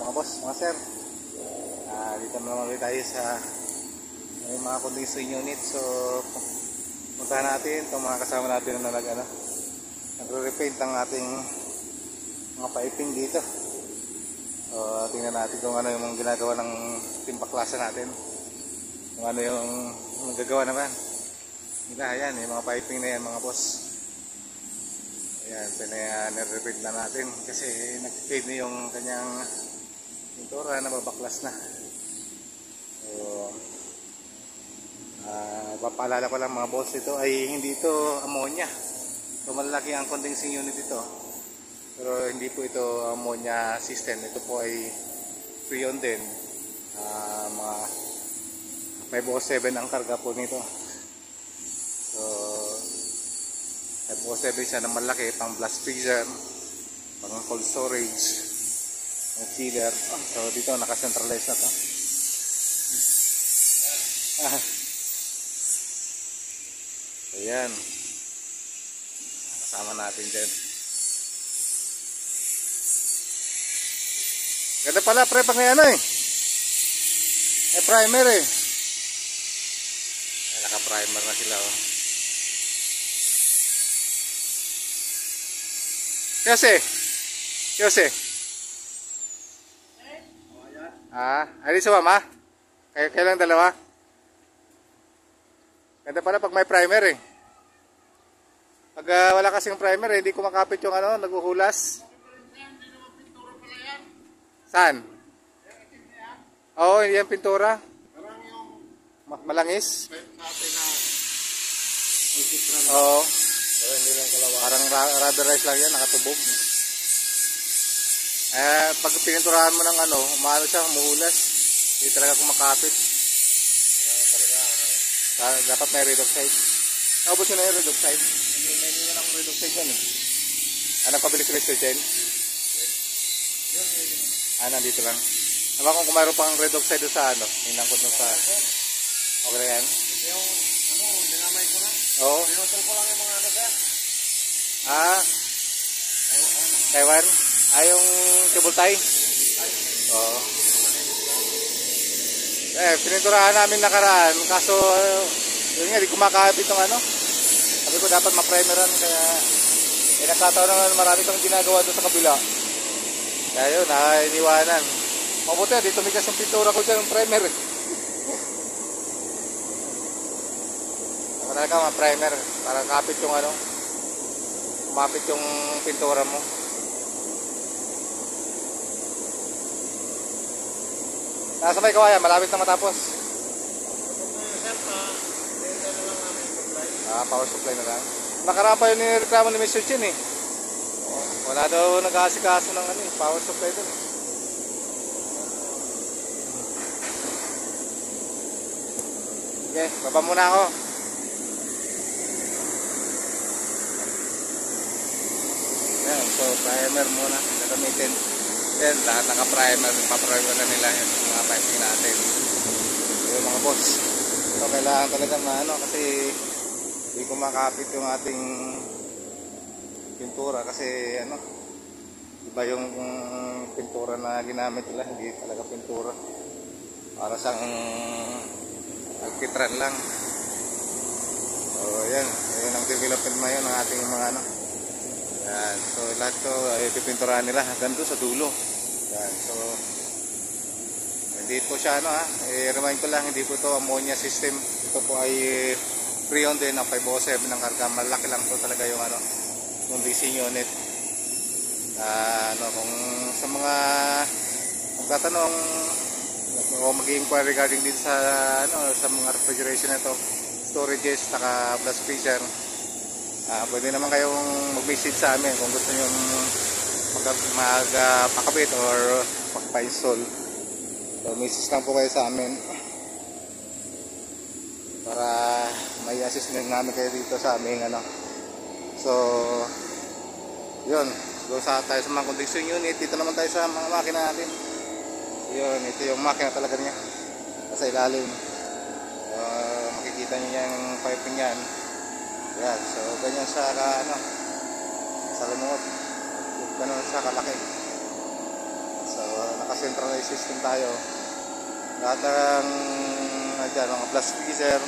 mga boss, mga sir. Dito naman ulit tayo sa may mga conditioning unit. So puntahan natin itong mga kasama natin na nagre-repaint ang ating mga piping dito. So tingnan natin kung ano yung ginagawa ng team baklasa natin, kung ano yung nagagawa naman nila. Ayan, yung mga piping na yan mga boss. Ayan, nire-repaint na natin kasi nag-fade na yung kanyang pintura, nababaklas na. So papaalala ko lang mga boss, ito ay hindi ito ammonia. So malaki ang condensing unit ito, pero hindi po ito ammonia system. Ito po ay freon din. Mga 507 ang karga po nito. So 507 siya na malaki, pang blast freezer, pang cold storage, pang chiller. So dito naka-centralize na to. Ayan, kasama natin dyan. Ganda pala pre pag may primer eh. Ay, naka-primer na sila oh. Yose. Ay sa mama? Kailang dalawa? Ganda pala pag may primer eh. Pag wala kasing primer eh, hindi ko makapit yung naghuhulas. Saan? Oo, hindi yan pintura. Malangis? Oo. Parang rubberized lang yan, nakatubog. Pag pininturahan mo ng umano siya, humuhulas. Hindi talaga kumakapit. Dapat may red oxide. Naubos yun na yung red oxide. May nila ng red oxide yan eh. Anong pabili si Mr. Chen? Nandito lang. Naman kung mayroon pang red oxide doon sa hinangkot doon sa... Okay na yan? Ito yung dinamay ko na. Oo. Pinutol ko lang yung mga kaya. Taiwan? Yung cable tie? Oo. Pininturahan namin nakaraan, kaso yun nga, di kumakapit yung sabi ko dapat ma-primeran, kaya nagkataon naman marami kang ginagawa doon sa kabila, kaya yun, iniwanan. Mabuti, di tumigas yung pintura ko dyan, yung primer talaga ma-primer para kapit yung kumapit yung pintura mo. Nasa may kawayan, malapit na matapos. Power supply na lang. Nakaraan pa yun nireklamo ni Mr. Chin eh. Wala daw nag-aasikaso ng power supply doon. Okay, baba muna ako. Ayan, so primer muna gagamitin. Then lahat naka-primer, pa-primer na nila yung mga piping natin. Yung mga boss. So kailangan talaga kasi hindi ko makapit yung ating pintura kasi iba yung pintura na ginamit nila, hindi talaga pintura. Para siyang alkitran lang. So yan ang development na yun ng ating mga Yan. So lahat to ay pipinturahan nila hanggang doon sa dulo. Yan. So hindi po siya remind ko lang, hindi po to ammonia system. Ito po ay freon din, ang 507 ng karga. Malaki lang to talaga yung yung DC unit. Kung sa mga magtatanong o mag-inquire regarding dito sa sa mga refrigeration na to, storages, naka blast freezer, pwede naman kayong mag-visit sa amin kung gusto nyo magpakabit or magpa-install. So message lang po kayo sa amin para may assist namin kayo dito sa aming So yun, doon tayo sa mga condition unit. Dito naman tayo sa mga makina natin. Yun, ito yung makina talaga niya sa ilalim. Makikita niyo yung piping yan. Yan, so ganyan sa sa remote. Ganun siya kalaki. So naka-centralized system tayo. Lahat ng dyan, mga blast freezer,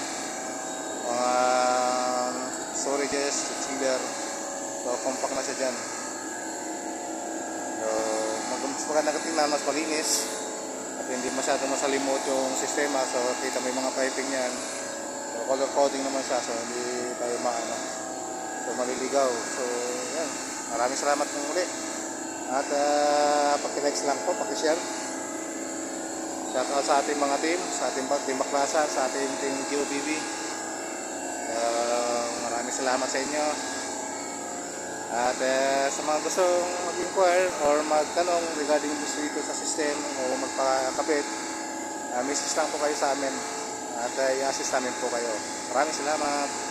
mga storages, chiller, so compact na siya dyan. So mas maganda tingnan, mas malinis at hindi masyado masalimot yung sistema. So kita mo yung mga piping yan, so color coding naman siya, so hindi tayo so maliligaw. So yan, maraming salamat ng muli at paki-likes lang po, paki-share. Shoutout sa ating mga team, sa ating team Baklasan, sa ating team GOBB. Maraming salamat sa inyo. At sa mga gustong mag-inquire or magtanong regarding dito sa system o magpakapit, message lang po kayo sa amin at i-assist namin po kayo. Maraming salamat.